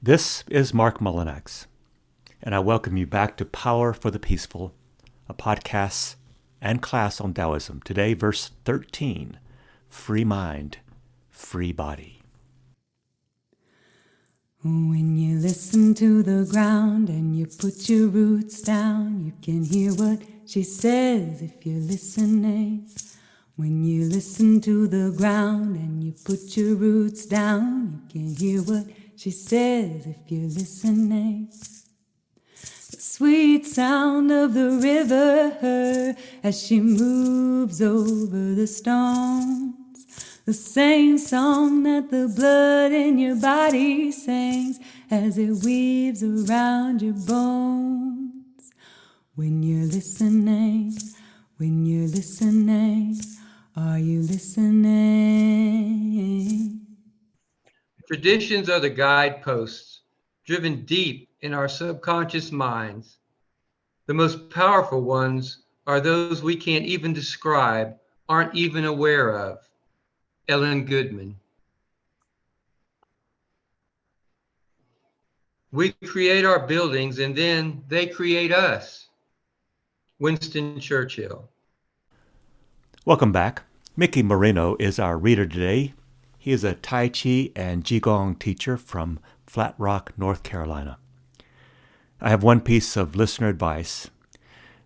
This is Mark Mullinax, and I welcome you back to Power for the Peaceful, a podcast and class on Taoism. Today, verse 13, free mind, free body. When you listen to the ground and you put your roots down, you can hear what she says if you're listening. When you listen to the ground and you put your roots down, you can hear what she says if you're listening. The sweet sound of the river as she moves over the stones. The same song that the blood in your body sings as it weaves around your bones. When you're listening, are you listening? Traditions are the guideposts, driven deep in our subconscious minds. The most powerful ones are those we can't even describe, aren't even aware of. Ellen Goodman. We create our buildings and then they create us. Winston Churchill. Welcome back. Mickey Moreno is our reader today. He is a Tai Chi and Qigong teacher from Flat Rock, North Carolina. I have one piece of listener advice.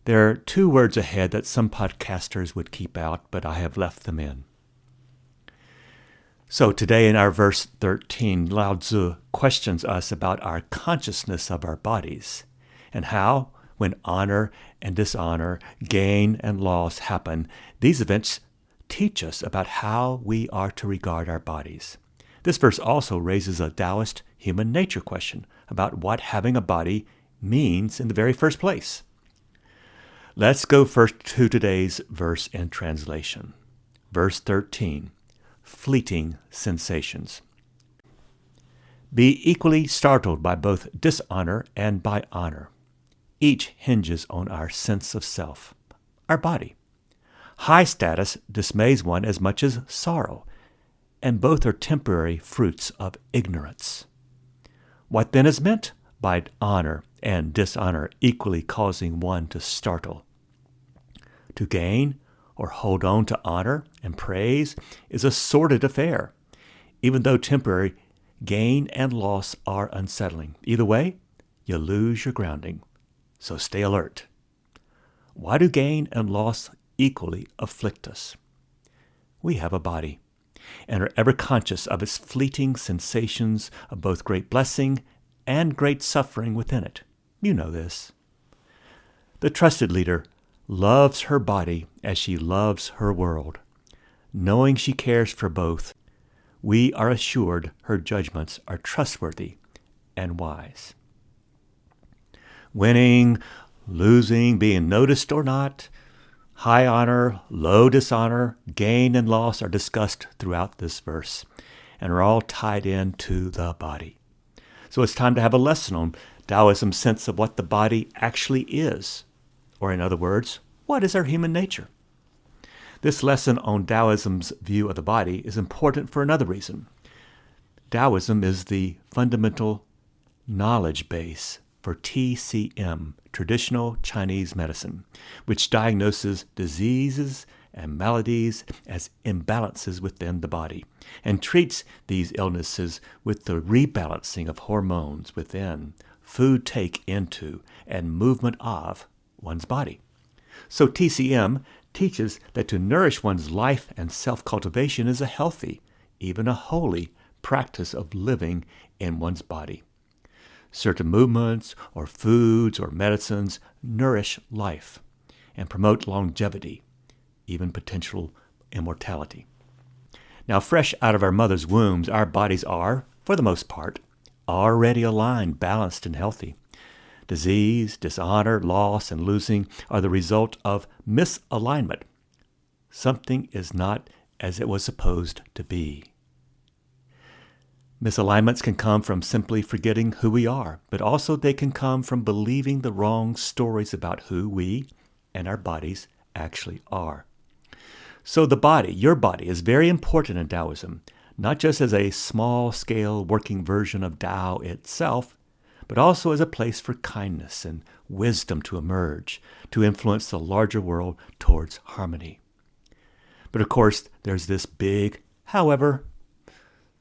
There are two words ahead that some podcasters would keep out, but I have left them in. So today in our verse 13, Lao Tzu questions us about our consciousness of our bodies and how, when honor and dishonor, gain and loss happen, these events teach us about how we are to regard our bodies. This verse also raises a Taoist human nature question about what having a body means in the very first place. Let's go first to today's verse in translation. Verse 13, fleeting sensations. Be equally startled by both dishonor and by honor. Each hinges on our sense of self, our body. High status dismays one as much as sorrow, and both are temporary fruits of ignorance. What then is meant by honor and dishonor equally causing one to startle? To gain or hold on to honor and praise is a sordid affair. Even though temporary, gain and loss are unsettling. Either way, you lose your grounding. So stay alert. Why do gain and loss equally afflict us? We have a body and are ever conscious of its fleeting sensations of both great blessing and great suffering within it. You know this. The trusted leader loves her body as she loves her world. Knowing she cares for both, we are assured her judgments are trustworthy and wise. Winning, losing, being noticed or not, high honor, low dishonor, gain and loss are discussed throughout this verse and are all tied into the body. So it's time to have a lesson on Taoism's sense of what the body actually is. Or in other words, what is our human nature? This lesson on Taoism's view of the body is important for another reason. Taoism is the fundamental knowledge base for TCM, traditional Chinese medicine, which diagnoses diseases and maladies as imbalances within the body and treats these illnesses with the rebalancing of hormones within, food take into, and movement of one's body. So TCM teaches that to nourish one's life and self-cultivation is a healthy, even a holy, practice of living in one's body. Certain movements or foods or medicines nourish life and promote longevity, even potential immortality. Now, fresh out of our mother's wombs, our bodies are, for the most part, already aligned, balanced, and healthy. Disease, dishonor, loss, and losing are the result of misalignment. Something is not as it was supposed to be. Misalignments can come from simply forgetting who we are, but also they can come from believing the wrong stories about who we and our bodies actually are. So the body, your body, is very important in Taoism, not just as a small-scale working version of Tao itself, but also as a place for kindness and wisdom to emerge, to influence the larger world towards harmony. But of course, there's this big however.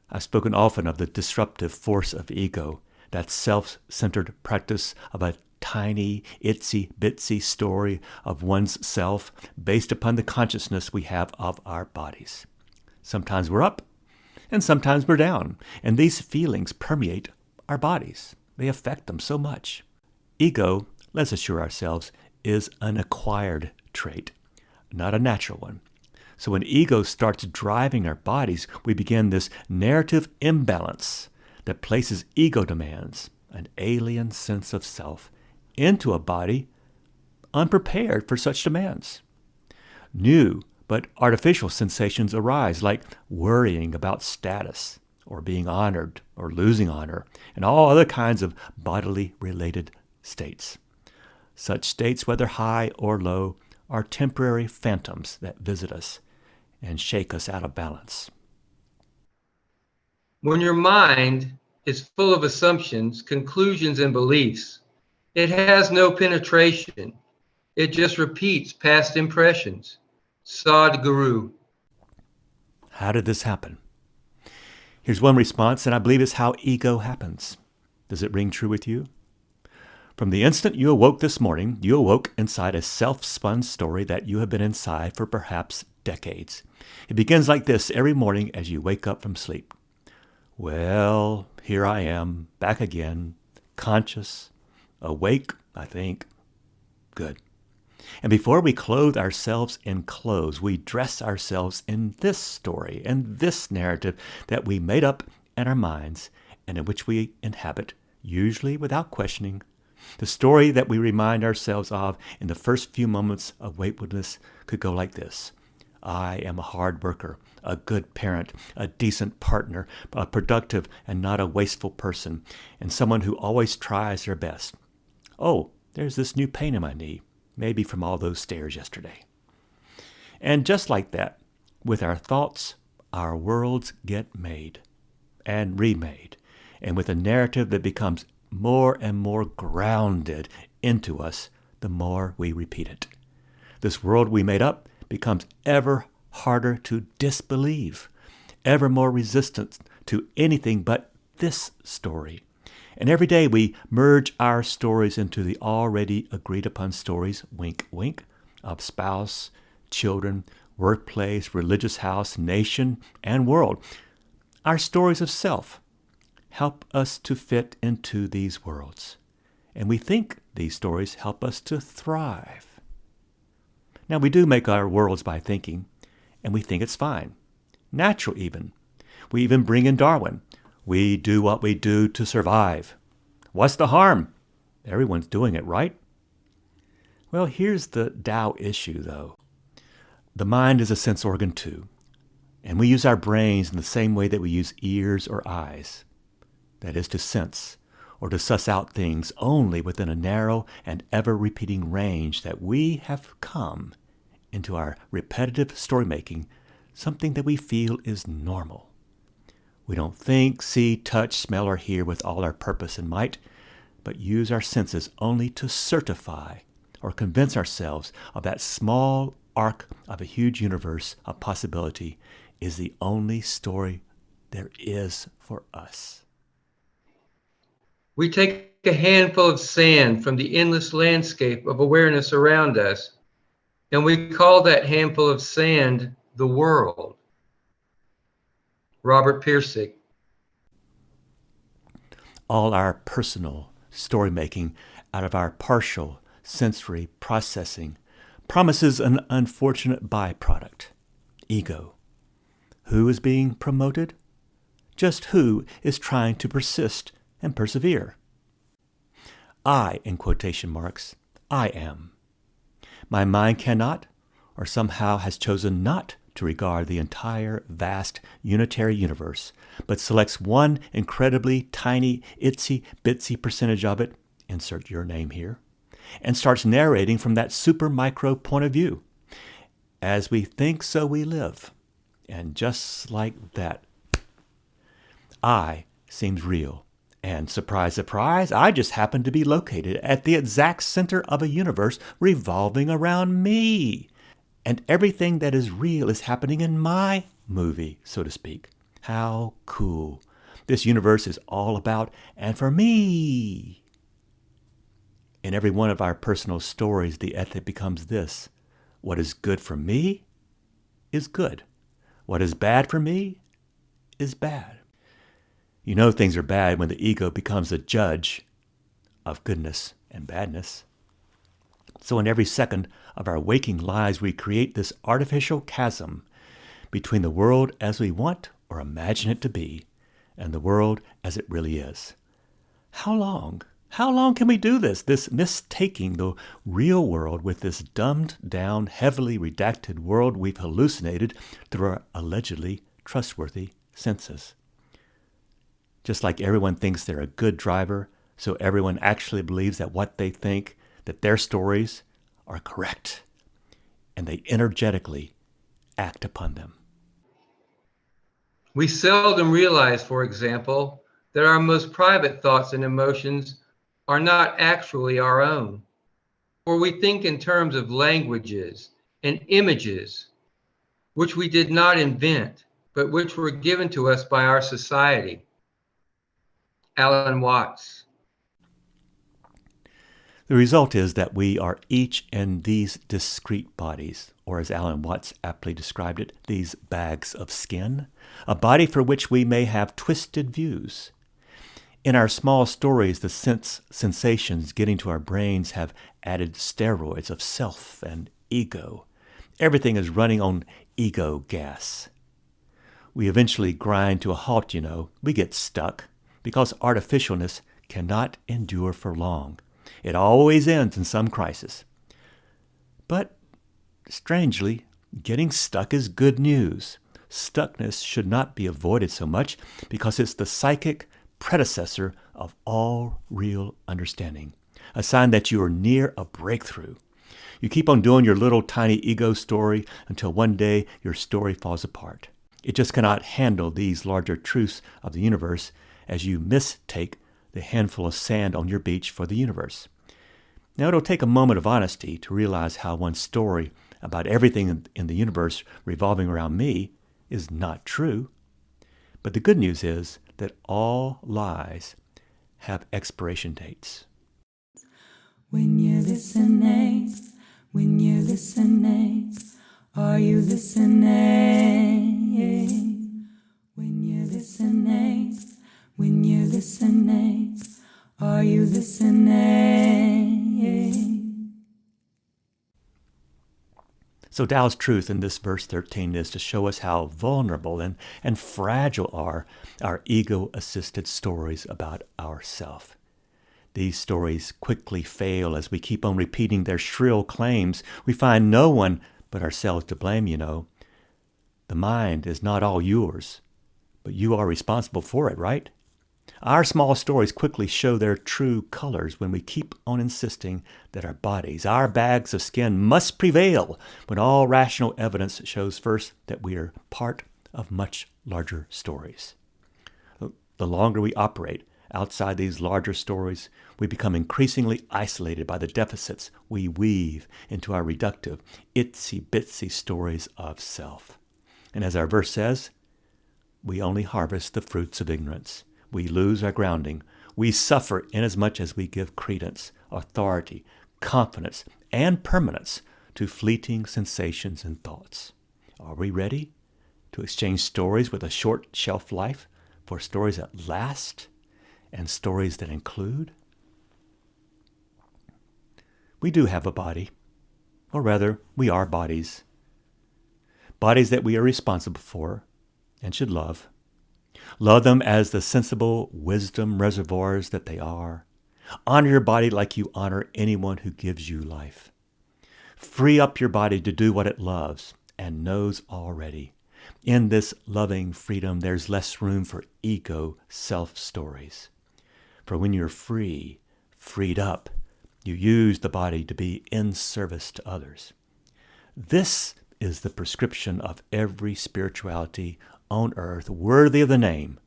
I've spoken often of the disruptive force of ego, that self-centered practice of a tiny, itsy-bitsy story of one's self based upon the consciousness we have of our bodies. Sometimes we're up, and sometimes we're down, and these feelings permeate our bodies. They affect them so much. Ego, let's assure ourselves, is an acquired trait, not a natural one. So when ego starts driving our bodies, we begin this narrative imbalance that places ego demands, an alien sense of self, into a body unprepared for such demands. New but artificial sensations arise, like worrying about status, or being honored, or losing honor, and all other kinds of bodily related states. Such states, whether high or low, are temporary phantoms that visit us and shake us out of balance. When your mind is full of assumptions, conclusions, and beliefs, it has no penetration. It just repeats past impressions. Sadhguru. How did this happen? Here's one response, and I believe it's how ego happens. Does it ring true with you? From the instant you awoke this morning, you awoke inside a self-spun story that you have been inside for perhaps decades. It begins like this every morning as you wake up from sleep. Well, here I am, back again, conscious, awake, I think. Good. And before we clothe ourselves in clothes, we dress ourselves in this story and this narrative that we made up in our minds and in which we inhabit, usually without questioning. The story that we remind ourselves of in the first few moments of wakefulness could go like this. I am a hard worker, a good parent, a decent partner, a productive and not a wasteful person, and someone who always tries their best. Oh, there's this new pain in my knee, maybe from all those stairs yesterday. And just like that, with our thoughts, our worlds get made and remade, and with a narrative that becomes more and more grounded into us the more we repeat it. This world we made up becomes ever harder to disbelieve, ever more resistant to anything but this story. And every day we merge our stories into the already agreed upon stories, wink, wink, of spouse, children, workplace, religious house, nation, and world. Our stories of self help us to fit into these worlds. And we think these stories help us to thrive. Now, we do make our worlds by thinking, and we think it's fine. Natural even. We even bring in Darwin. We do what we do to survive. What's the harm? Everyone's doing it, right? Well, here's the Tao issue, though. The mind is a sense organ, too. And we use our brains in the same way that we use ears or eyes. That is, to sense or to suss out things only within a narrow and ever-repeating range that we have come into our repetitive story-making, something that we feel is normal. We don't think, see, touch, smell, or hear with all our purpose and might, but use our senses only to certify or convince ourselves of that small arc of a huge universe of possibility is the only story there is for us. We take a handful of sand from the endless landscape of awareness around us, and we call that handful of sand the world. Robert Pirsig. All our personal story-making out of our partial sensory processing promises an unfortunate byproduct, ego. Who is being promoted? Just who is trying to persist and persevere? I, in quotation marks, I am. My mind cannot, or somehow has chosen not to regard the entire vast unitary universe, but selects one incredibly tiny, itsy-bitsy percentage of it, insert your name here, and starts narrating from that super micro point of view. As we think, so we live. And just like that, I seems real. And surprise, surprise, I just happen to be located at the exact center of a universe revolving around me. And everything that is real is happening in my movie, so to speak. How cool. This universe is all about and for me. In every one of our personal stories, the ethic becomes this: what is good for me is good. What is bad for me is bad. You know things are bad when the ego becomes a judge of goodness and badness. So in every second of our waking lives, we create this artificial chasm between the world as we want or imagine it to be and the world as it really is. How long? How long can we do this mistaking the real world with this dumbed down, heavily redacted world we've hallucinated through our allegedly trustworthy senses? Just like everyone thinks they're a good driver, so everyone actually believes that what they think, that their stories are correct, and they energetically act upon them. We seldom realize, for example, that our most private thoughts and emotions are not actually our own, or we think in terms of languages and images, which we did not invent, but which were given to us by our society. Alan Watts. The result is that we are each in these discrete bodies, or as Alan Watts aptly described it, these bags of skin, a body for which we may have twisted views. In our small stories, the sensations getting to our brains have added steroids of self and ego. Everything is running on ego gas. We eventually grind to a halt, We get stuck because artificialness cannot endure for long. It always ends in some crisis. But, strangely, getting stuck is good news. Stuckness should not be avoided so much because it's the psychic predecessor of all real understanding, a sign that you are near a breakthrough. You keep on doing your little tiny ego story until one day your story falls apart. It just cannot handle these larger truths of the universe as you mistake the handful of sand on your beach for the universe. Now, it'll take a moment of honesty to realize how one story about everything in the universe revolving around me is not true. But the good news is that all lies have expiration dates. When you're listening, are you listening? When you're listening, are you listening? So Tao's truth in this verse 13 is to show us how vulnerable and fragile are our ego-assisted stories about ourself. These stories quickly fail as we keep on repeating their shrill claims. We find no one but ourselves to blame, The mind is not all yours, but you are responsible for it, right? Our small stories quickly show their true colors when we keep on insisting that our bodies, our bags of skin, must prevail when all rational evidence shows first that we are part of much larger stories. The longer we operate outside these larger stories, we become increasingly isolated by the deficits we weave into our reductive, itsy-bitsy stories of self. And as our verse says, we only harvest the fruits of ignorance. We lose our grounding. We suffer inasmuch as we give credence, authority, confidence, and permanence to fleeting sensations and thoughts. Are we ready to exchange stories with a short shelf life for stories that last and stories that include? We do have a body, or rather, we are bodies. Bodies that we are responsible for and should love. Love them as the sensible wisdom reservoirs that they are. Honor your body like you honor anyone who gives you life. Free up your body to do what it loves and knows already. In this loving freedom, there's less room for ego self-stories. For when you're freed up, you use the body to be in service to others. This is the prescription of every spirituality on earth worthy of the name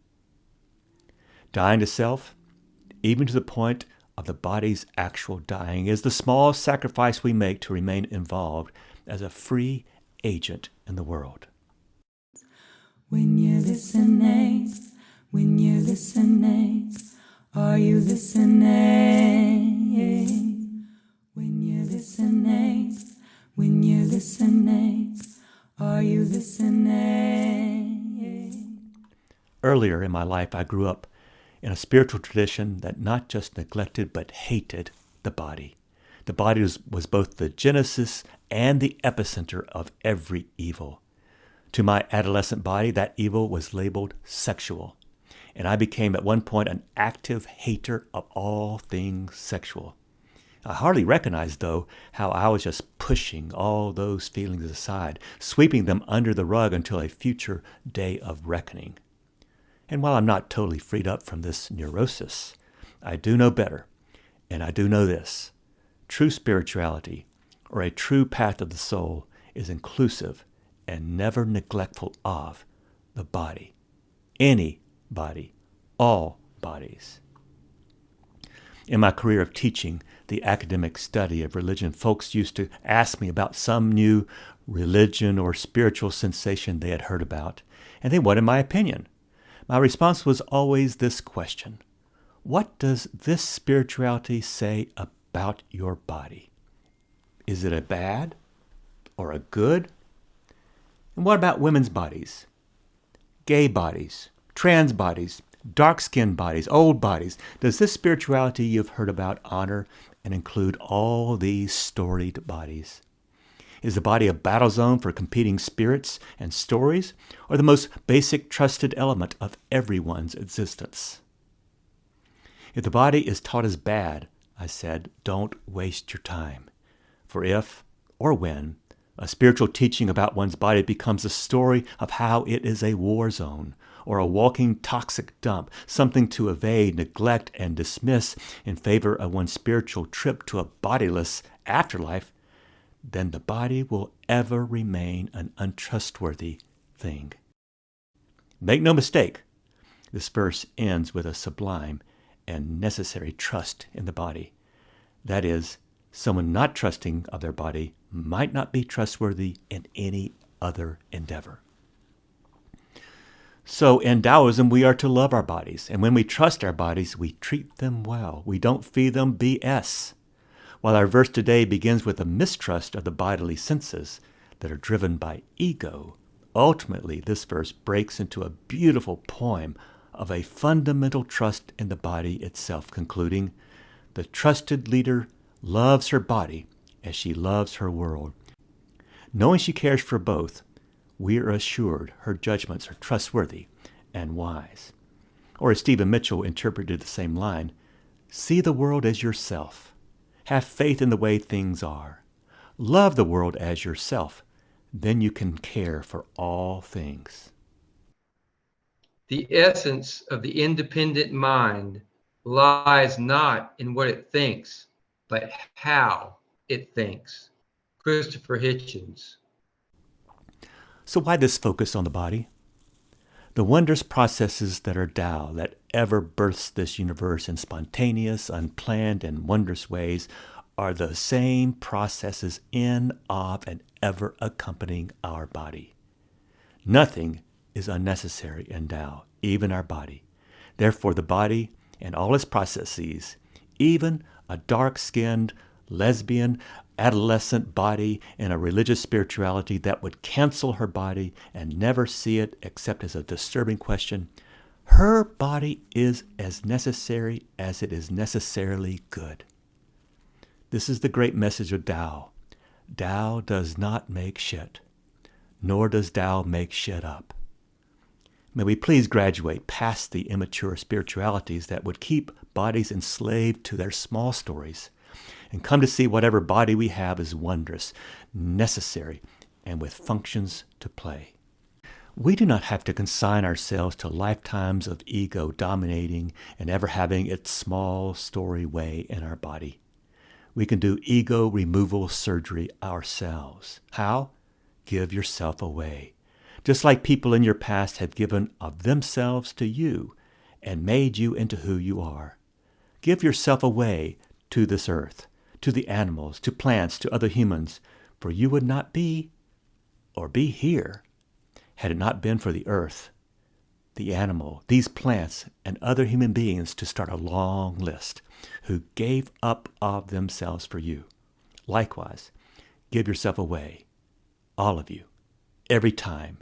Dying to self, even to the point of the body's actual dying, is the small sacrifice we make to remain involved as a free agent in the world. When you're listening, when you're listening, are you listening? When you're listening, when you're listening, are you listening? Earlier in my life, I grew up in a spiritual tradition that not just neglected but hated the body. The body was both the genesis and the epicenter of every evil. To my adolescent body, that evil was labeled sexual, and I became at one point an active hater of all things sexual. I hardly recognized, though, how I was just pushing all those feelings aside, sweeping them under the rug until a future day of reckoning. And while I'm not totally freed up from this neurosis, I do know better, and I do know this. True spirituality, or a true path of the soul, is inclusive and never neglectful of the body. Any body, all bodies. In my career of teaching the academic study of religion, folks used to ask me about some new religion or spiritual sensation they had heard about, and they wanted my opinion. My response was always this question: what does this spirituality say about your body? Is it a bad or a good? And what about women's bodies, gay bodies, trans bodies, dark-skinned bodies, old bodies? Does this spirituality you've heard about honor and include all these storied bodies? Is the body a battle zone for competing spirits and stories, or the most basic trusted element of everyone's existence? If the body is taught as bad, I said, don't waste your time. For if, or when, a spiritual teaching about one's body becomes a story of how it is a war zone, or a walking toxic dump, something to evade, neglect, and dismiss in favor of one's spiritual trip to a bodiless afterlife, then the body will ever remain an untrustworthy thing. Make no mistake, this verse ends with a sublime and necessary trust in the body. That is, someone not trusting of their body might not be trustworthy in any other endeavor. So in Taoism, we are to love our bodies, and when we trust our bodies, we treat them well. We don't feed them BS. While our verse today begins with a mistrust of the bodily senses that are driven by ego, ultimately this verse breaks into a beautiful poem of a fundamental trust in the body itself, concluding, "The trusted leader loves her body as she loves her world. Knowing she cares for both, we are assured her judgments are trustworthy and wise." Or as Stephen Mitchell interpreted the same line, "See the world as yourself. Have faith in the way things are. Love the world as yourself. Then you can care for all things." The essence of the independent mind lies not in what it thinks, but how it thinks. Christopher Hitchens. So why this focus on the body? The wondrous processes that are Tao, that ever births this universe in spontaneous, unplanned, and wondrous ways, are the same processes in, of, and ever accompanying our body. Nothing is unnecessary in Tao, even our body. Therefore, the body and all its processes, even a dark-skinned, lesbian, adolescent body in a religious spirituality that would cancel her body and never see it except as a disturbing question, her body is as necessary as it is necessarily good. This is the great message of Tao. Tao does not make shit, nor does Tao make shit up. May we please graduate past the immature spiritualities that would keep bodies enslaved to their small stories and come to see whatever body we have is wondrous, necessary, and with functions to play. We do not have to consign ourselves to lifetimes of ego dominating and ever having its small story way in our body. We can do ego removal surgery ourselves. How? Give yourself away. Just like people in your past have given of themselves to you, and made you into who you are. Give yourself away to this earth, to the animals, to plants, to other humans, for you would not be or be here had it not been for the earth, the animal, these plants, and other human beings, to start a long list, who gave up of themselves for you. Likewise, give yourself away, all of you, every time,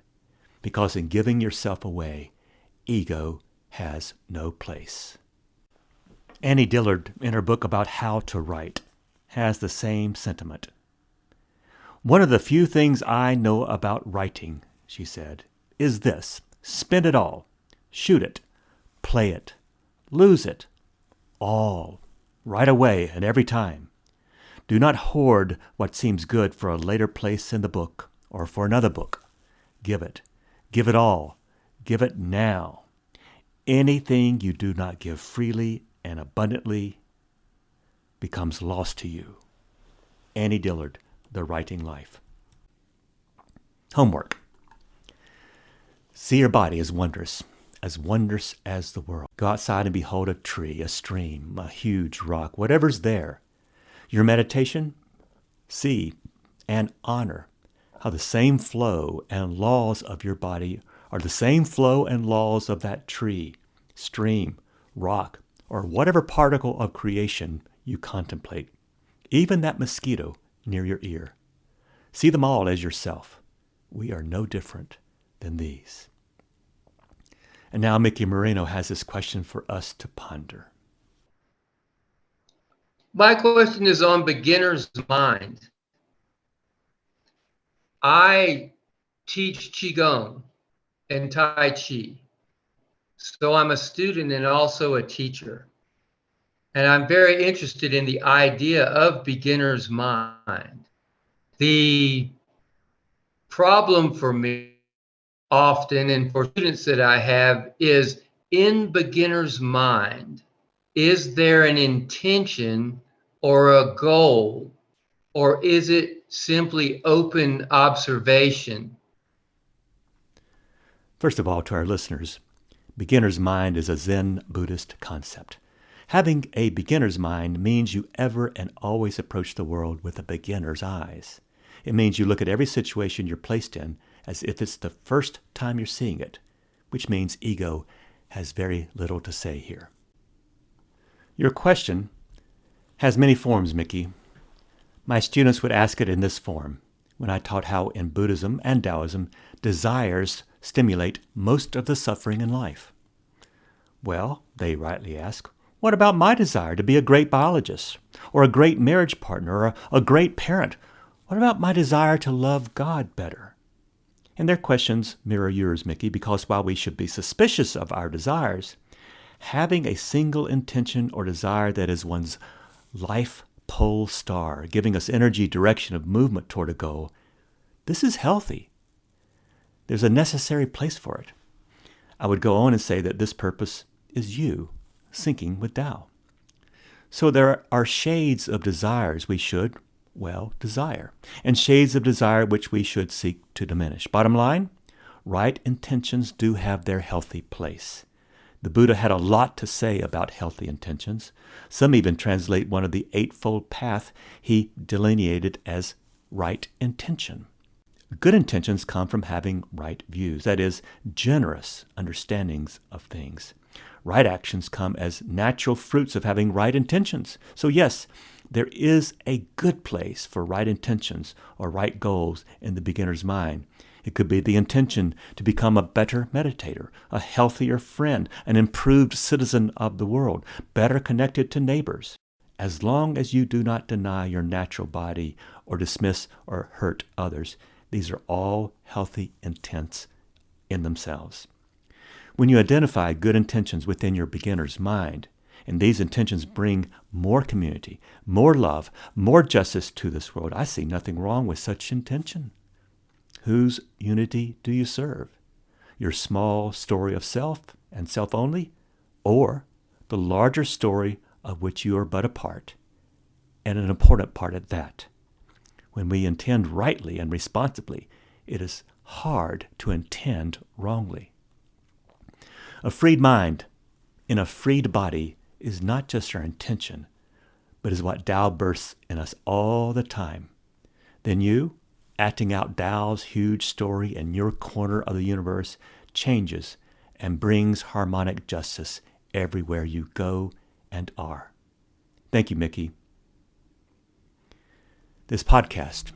because in giving yourself away, ego has no place. Annie Dillard, in her book about how to write, has the same sentiment. One of the few things I know about writing, she said, is this: spend it all, shoot it, play it, lose it, all, right away and every time. Do not hoard what seems good for a later place in the book or for another book. Give it all, give it now. Anything you do not give freely and abundantly becomes lost to you. Annie Dillard, The Writing Life. Homework. See your body as wondrous as the world. Go outside and behold a tree, a stream, a huge rock, whatever's there. Your meditation, see and honor how the same flow and laws of your body are the same flow and laws of that tree, stream, rock, or whatever particle of creation you contemplate, even that mosquito near your ear. See them all as yourself. We are no different than these. And now Mickey Moreno has this question for us to ponder. My question is on beginner's mind. I teach Qigong and Tai Chi. So I'm a student and also a teacher. And I'm very interested in the idea of beginner's mind. The problem for me often, and for students that I have, is in beginner's mind, is there an intention or a goal, or is it simply open observation? First of all, to our listeners, beginner's mind is a Zen Buddhist concept. Having a beginner's mind means you ever and always approach the world with a beginner's eyes. It means you look at every situation you're placed in as if it's the first time you're seeing it, which means ego has very little to say here. Your question has many forms, Mickey. My students would ask it in this form when I taught how in Buddhism and Taoism, desires stimulate most of the suffering in life. Well, they rightly ask, what about my desire to be a great biologist, or a great marriage partner, or a great parent? What about my desire to love God better? And their questions mirror yours, Mickey, because while we should be suspicious of our desires, having a single intention or desire that is one's life pole star, giving us energy, direction of movement toward a goal, this is healthy. There's a necessary place for it. I would go on and say that this purpose is you, syncing with Tao. So there are shades of desires we should, desire, and shades of desire which we should seek to diminish. Bottom line, right intentions do have their healthy place. The Buddha had a lot to say about healthy intentions. Some even translate one of the eightfold path he delineated as right intention. Good intentions come from having right views, that is, generous understandings of things. Right actions come as natural fruits of having right intentions. So yes, there is a good place for right intentions or right goals in the beginner's mind. It could be the intention to become a better meditator, a healthier friend, an improved citizen of the world, better connected to neighbors. As long as you do not deny your natural body or dismiss or hurt others, these are all healthy intents in themselves. When you identify good intentions within your beginner's mind, and these intentions bring more community, more love, more justice to this world, I see nothing wrong with such intention. Whose unity do you serve? Your small story of self and self only, or the larger story of which you are but a part, and an important part at that? When we intend rightly and responsibly, it is hard to intend wrongly. A freed mind in a freed body is not just our intention, but is what Tao births in us all the time. Then you, acting out Tao's huge story in your corner of the universe, changes and brings harmonic justice everywhere you go and are. Thank you, Mickey. This podcast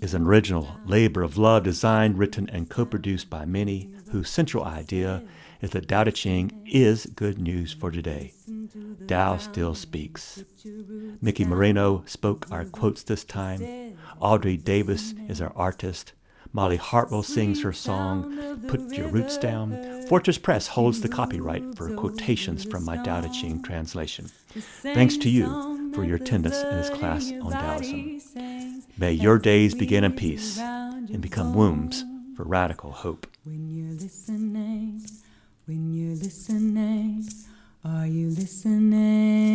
is an original labor of love designed, written, and co-produced by many, whose central idea is that Tao Te Ching is good news for today. Tao still speaks. Mickey Moreno spoke our quotes this time. Audrey Davis is our artist. Molly Hartwell sings her song, Put Your Roots Down. Fortress Press holds the copyright for quotations from my Tao Te Ching translation. Thanks to you for your attendance in this class on Taoism. May your days begin in peace and become wombs for radical hope. When you're listening, are you listening?